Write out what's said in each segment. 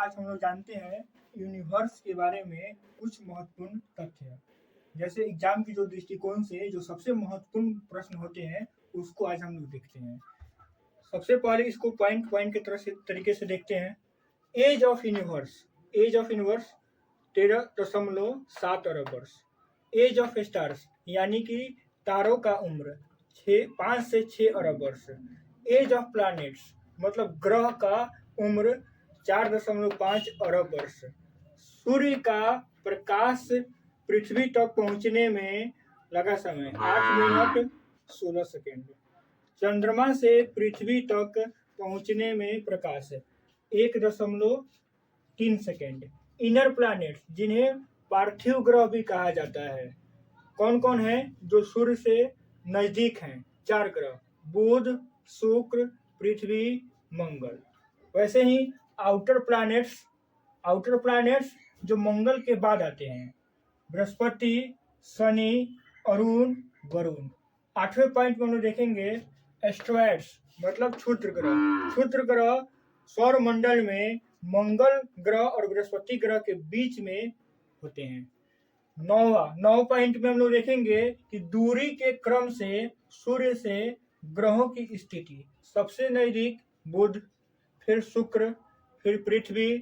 आज हम लोग जानते हैं यूनिवर्स के बारे में कुछ महत्वपूर्ण तथ्य। जैसे एग्जाम की जो दृष्टिकोण से जो सबसे महत्वपूर्ण प्रश्न होते हैं उसको आज हम लोग देखते हैं। सबसे पहले इसको पॉइंट पॉइंट के तरह से तरीके से देखते हैं। एज ऑफ यूनिवर्स 13.7 अरब वर्ष। एज ऑफ स्टार्स यानी कि तारों का उम्र 5 से 6 अरब वर्ष। एज ऑफ प्लैनेट्स मतलब ग्रह का उम्र 4.5 अरब वर्ष। सूर्य का प्रकाश पृथ्वी तक पहुंचने में लगा समय 8 मिनट 16 सेकेंड। चंद्रमा से पृथ्वी तक पहुंचने में प्रकाश 1.3 सेकेंड। इनर प्लैनेट्स जिन्हें पार्थिव ग्रह भी कहा जाता है कौन कौन है जो सूर्य से नजदीक हैं? 4 ग्रह बुध, शुक्र, पृथ्वी, मंगल। वैसे ही आउटर प्लैनेट्स जो मंगल के बाद आते हैं बृहस्पति, शनि, अरुण, वरुण। 8वें पॉइंट में हम लोग देखेंगे एस्ट्रॉयड्स मतलब क्षुद्र ग्रह सौर मंडल में मंगल ग्रह और बृहस्पति ग्रह के बीच में होते हैं। 9वां पॉइंट में हम लोग देखेंगे कि दूरी के क्रम से सूर्य से ग्रहों की स्थिति। सबसे नजदीक बुध, फिर शुक्र, फिर पृथ्वी,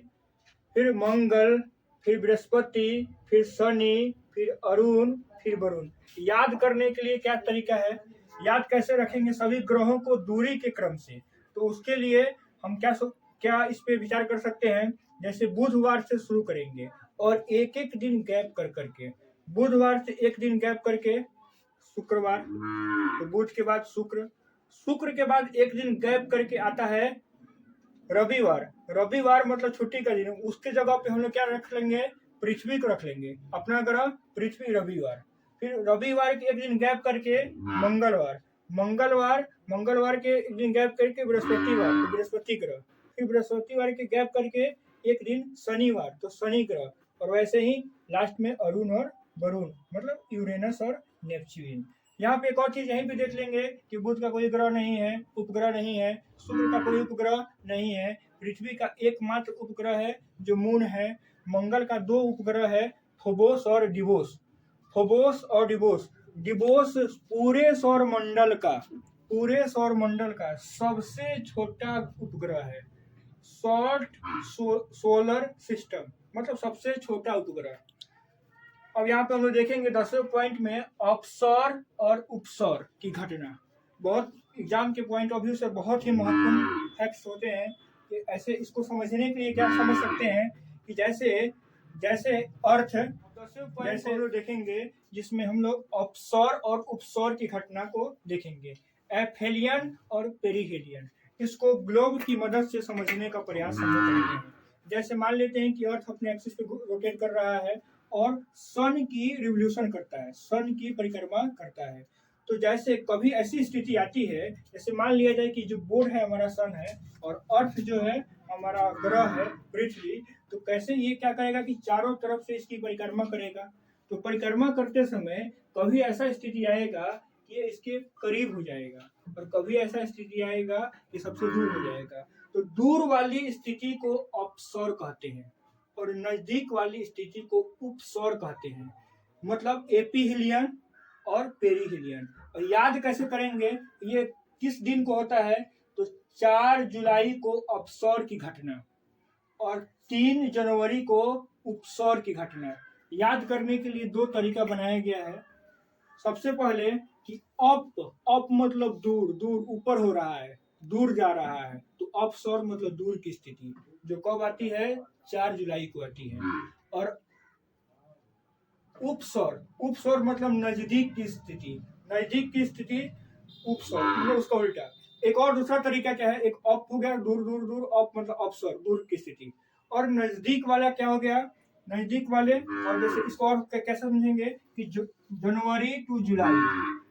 फिर मंगल, फिर बृहस्पति, फिर शनि, फिर अरुण, फिर वरुण। याद करने के लिए क्या तरीका है? याद कैसे रखेंगे सभी ग्रहों को दूरी के क्रम से? तो उसके लिए हम क्या इस पे विचार कर सकते हैं। जैसे बुधवार से शुरू करेंगे और एक एक दिन गैप कर करके, बुधवार से एक दिन गैप करके शुक्रवार, तो बुध के बाद शुक्र के बाद एक दिन गैप करके आता है रविवार मतलब छुट्टी का दिन। उसके जगह पे हम लोग क्या रख लेंगे? पृथ्वी को रख लेंगे, अपना ग्रह पृथ्वी रविवार। फिर रविवार के एक दिन गैप करके मंगलवार के एक दिन गैप करके बृहस्पतिवार, तो बृहस्पति ग्रह। फिर बृहस्पतिवार के गैप करके एक दिन शनिवार, तो शनि ग्रह। और वैसे ही लास्ट में अरुण और वरुण मतलब यूरेनस और नेपच्यून। यहाँ पे एक और चीज यहीं पे देख लेंगे कि बुध का कोई ग्रह नहीं है, उपग्रह नहीं है, शुक्र का कोई उपग्रह नहीं है, पृथ्वी का एकमात्र उपग्रह है जो मून है, मंगल का 2 उपग्रह है फोबोस और डिवोस। डिवोस पूरे सौर मंडल का सबसे छोटा उपग्रह है। सोलर सिस्टम मतलब सबसे छोटा उपग्रह। अब यहाँ पे हम लोग देखेंगे 10वें पॉइंट में ऑफशोर और उपसौर की घटना। बहुत एग्जाम के पॉइंट ऑफ व्यू से बहुत ही महत्वपूर्ण फैक्ट्स होते हैं कि ऐसे इसको समझने के लिए क्या समझ सकते हैं कि जैसे अर्थ 10वें पॉइंट हम लोग देखेंगे जिसमें हम लोग ऑफशोर और उपसौर की घटना को देखेंगे। एफेलियन और पेरिहेलियन इसको ग्लोब की मदद से समझने का प्रयास हम लोग करेंगे। जैसे मान लेते हैं कि अर्थ अपने एक्सिस पे रोटेट कर रहा है और सन की रिवोल्यूशन करता है, सन की परिक्रमा करता है। तो जैसे कभी ऐसी स्थिति आती है, जैसे मान लिया जाए कि जो बोर्ड है हमारा सन है और अर्थ जो है हमारा ग्रह है पृथ्वी, तो कैसे ये क्या करेगा कि चारों तरफ से इसकी परिक्रमा करेगा। तो परिक्रमा करते समय कभी ऐसा स्थिति आएगा कि ये इसके करीब हो जाएगा और कभी ऐसा स्थिति आएगा कि सबसे दूर हो जाएगा। तो दूर वाली स्थिति को ऑफशोर कहते हैं और नजदीक वाली स्थिति को उपसौर कहते हैं। मतलब एपीहिलियन और पेरिहिलियन। और याद कैसे करेंगे ये किस दिन को होता है? तो 4 जुलाई को ऑफशोर की घटना और 3 जनवरी को उपसौर की घटना। याद करने के लिए 2 तरीका बनाया गया है। सबसे पहले कि अप मतलब दूर ऊपर हो रहा है, दूर जा रहा है, तो ऑफशोर मतलब दूर की स्थिति जो कब आती है? 4 जुलाई को आती है। और उपसौर मतलब नजदीक की स्थिति उपसौर मतलब उसका उल्टा। एक और दूसरा तरीका क्या है? एक अप हो गया दूर, अप मतलब ऑफशोर दूर की स्थिति। और नजदीक वाला क्या हो गया? नजदीक वाले और जैसे इसको और कैसे समझेंगे कि जनवरी टू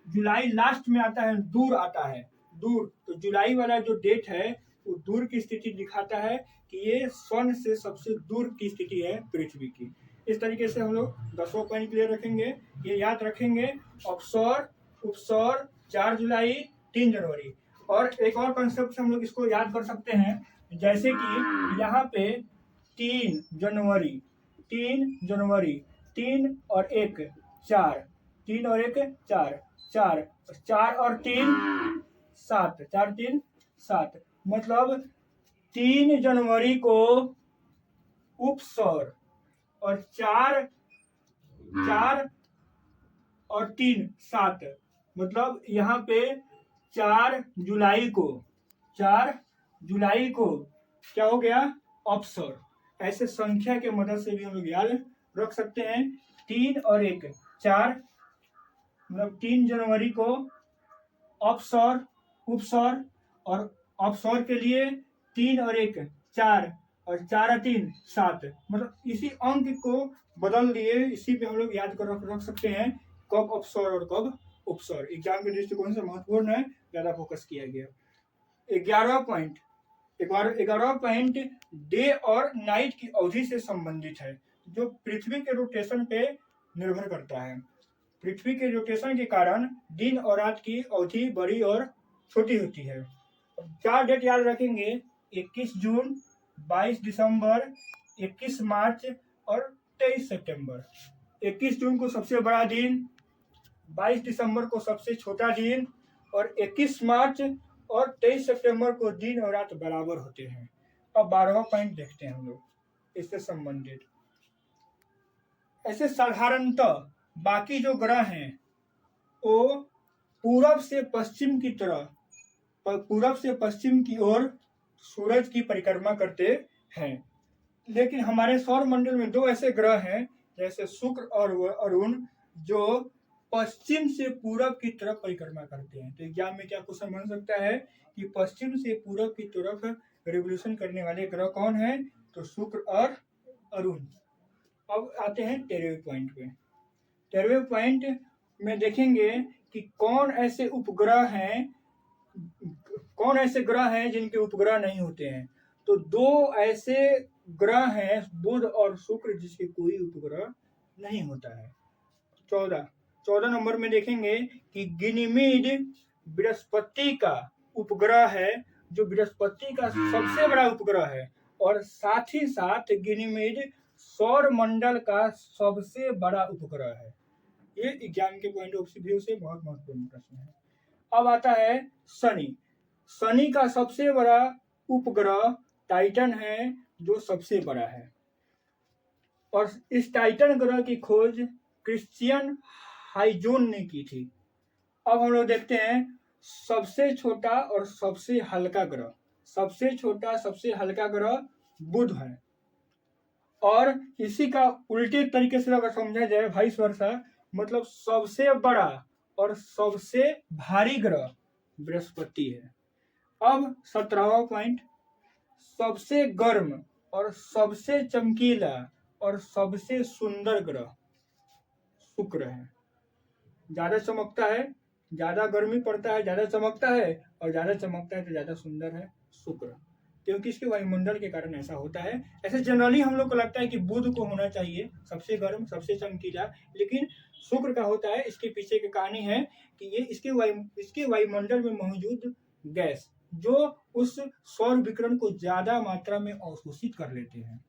जुलाई लास्ट में आता है, दूर आता है, दूर। तो जुलाई वाला जो डेट है वो दूर की स्थिति दिखाता है कि ये सन से सबसे दूर की स्थिति है पृथ्वी की। इस तरीके से हम लोग 10वां पॉइंट क्लियर रखेंगे। ये याद रखेंगे ऑफशोर, उपसौर, 4 जुलाई, 3 जनवरी। और एक और कॉन्सेप्ट से हम लोग इसको याद कर सकते हैं, जैसे कि यहाँ पे 3 जनवरी, 3 जनवरी, 3 और 1 4, 3 और 1 4, 4, 4 और 3 7, 4 3 7, मतलब 3 जनवरी को उपसौर, और 4 4 और 3 7, मतलब यहाँ पे 4 जुलाई को, 4 जुलाई को क्या हो गया, अपसौर। ऐसे संख्या के मदद से भी हम लोग याद रख सकते हैं। 3 और 1 4, मतलब 3 जनवरी को अपसौर, उपसौर, और अपसौर के लिए 3 और 1 4, और 4 और 3 7, मतलब इसी अंक को बदल दिए, इसी पे हम लोग याद कर रख सकते हैं कब अपसौर और कब उपसौर। एग्जाम के दृष्टिकोण से महत्वपूर्ण है, ज्यादा फोकस किया गया। 11 पॉइंट डे और नाइट की अवधि से संबंधित है, जो पृथ्वी के रोटेशन पे निर्भर करता है। पृथ्वी के रोटेशन के कारण दिन और रात की अवधि बड़ी और छोटी होती है। 4 डेट याद रखेंगे, 21 जून, 22 दिसंबर, 21 मार्च और 23 सितंबर। 21 जून को सबसे बड़ा दिन, 22 दिसंबर को सबसे छोटा दिन, और 21 मार्च और 23 सितंबर को दिन और रात बराबर होते हैं। अब 12वां पॉइंट देखते हैं हम लोग इससे संबंधित। ऐसे साधारणतः बाकी जो ग्रह हैं वो पूरब से पश्चिम की तरफ, पूरब से पश्चिम की ओर सूरज की परिक्रमा करते हैं, लेकिन हमारे सौर मंडल में 2 ऐसे ग्रह हैं, जैसे शुक्र और अरुण, जो पश्चिम से पूरब की तरफ परिक्रमा करते हैं। तो एग्जाम में क्या क्वेश्चन बन सकता है कि पश्चिम से पूरब की तरफ रिवोल्यूशन करने वाले ग्रह कौन है, तो शुक्र और अरुण। अब आते हैं 13वें पॉइंट पे। 13वें पॉइंट में देखेंगे कि कौन ऐसे उपग्रह हैं, कौन ऐसे ग्रह हैं जिनके उपग्रह नहीं होते हैं। तो 2 ऐसे ग्रह हैं, बुध और शुक्र, जिसके कोई उपग्रह नहीं होता है। 14 नंबर में देखेंगे कि गनीमीड बृहस्पति का उपग्रह है, जो बृहस्पति का सबसे बड़ा उपग्रह है, और साथ ही साथ गनीमीड सौर मंडल का सबसे बड़ा उपग्रह है। ये एग्जाम के पॉइंट ऑफ व्यू से बहुत महत्वपूर्ण प्रश्न है। अब आता है शनि। शनि का सबसे बड़ा उपग्रह टाइटन है, जो सबसे बड़ा है, और इस टाइटन ग्रह की खोज क्रिश्चियन हाइजोन ने की थी। अब हम लोग देखते हैं सबसे छोटा और सबसे हल्का ग्रह। सबसे छोटा सबसे हल्का ग्रह बुध है, और इसी का उल्टे तरीके से अगर समझा जाए, वाइस वर्सा, मतलब सबसे बड़ा और सबसे भारी ग्रह बृहस्पति है। अब 17वां पॉइंट, सबसे गर्म और सबसे चमकीला और सबसे सुंदर ग्रह शुक्र है। ज्यादा चमकता है, ज्यादा गर्मी पड़ता है, ज्यादा चमकता है, और ज्यादा चमकता है तो ज्यादा सुंदर है शुक्र, क्योंकि इसके वायुमंडल के कारण ऐसा होता है। ऐसे जनरली हम लोग को लगता है कि बुध को होना चाहिए सबसे गर्म, सबसे चमकीला, लेकिन शुक्र का होता है। इसके पीछे की कहानी है कि ये इसके वायुमंडल में मौजूद गैस, जो उस सौर विकिरण को ज्यादा मात्रा में अवशोषित कर लेते हैं।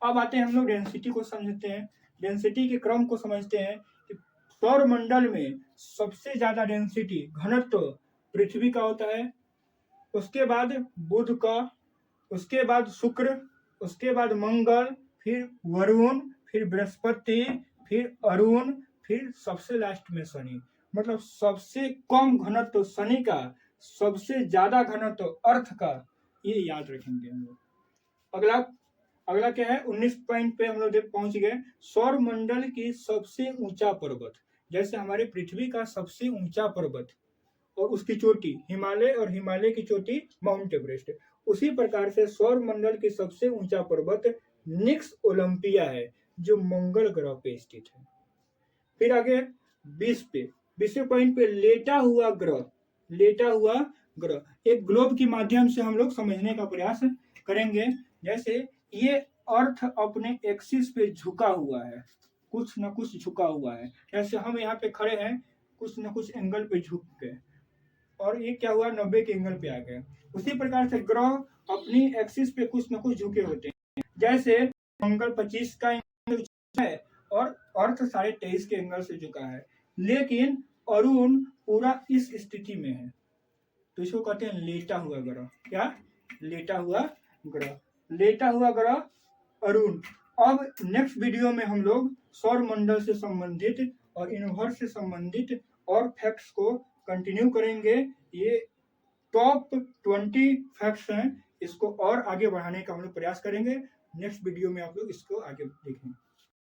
अब आते हैं हम लोग डेंसिटी को समझते हैं, डेंसिटी के क्रम को समझते हैं कि सौर मंडल में सबसे ज्यादा डेंसिटी, घनत्व पृथ्वी का होता है, उसके बाद बुध का, उसके बाद शुक्र, उसके बाद मंगल, फिर वरुण, फिर बृहस्पति, फिर अरुण, फिर सबसे लास्ट में शनि। मतलब सबसे कम घनत्व शनि का, सबसे ज्यादा घनत्व अर्थ का, ये याद रखेंगे हम लोग। अगला क्या है, 19 पॉइंट पे हम लोग पहुंच गए। सौर मंडल की सबसे ऊंचा पर्वत, जैसे हमारे पृथ्वी का सबसे ऊंचा पर्वत और उसकी चोटी हिमालय, और हिमालय की चोटी माउंट एवरेस्ट, उसी प्रकार से सौर मंडल की सबसे ऊंचा पर्वत निक्स ओलंपिया है, जो मंगल ग्रह पे स्थित है। फिर आगे 20वें पॉइंट पे लेटा हुआ ग्रह, एक ग्लोब की माध्यम से हम लोग समझने का प्रयास करेंगे। जैसे ये अर्थ अपने एक्सिस पे झुका हुआ है, कुछ न कुछ झुका हुआ है, जैसे हम यहाँ पे खड़े हैं, कुछ न कुछ एंगल पे झुक गए, और ये क्या हुआ, 90 के एंगल पे आ गए। उसी प्रकार से ग्रह अपनी एक्सिस पे कुछ न कुछ झुके होते हैं। जैसे मंगल 25 का एंगल है और अर्थ 23.5 के एंगल से झुका है, लेकिन अरुण पूरा इस स्थिति में है, तो इसको कहते हैं लेटा हुआ ग्रह। क्या? लेटा हुआ ग्रह। लेटा हुआ ग्रह अरुण। अब नेक्स्ट वीडियो में हम लोग सौर मंडल से संबंधित और यूनिवर्स से संबंधित और फैक्ट्स को कंटिन्यू करेंगे। ये टॉप 20 फैक्ट्स हैं, इसको और आगे बढ़ाने का हम लोग प्रयास करेंगे। नेक्स्ट वीडियो में आप लोग इसको आगे देखेंगे।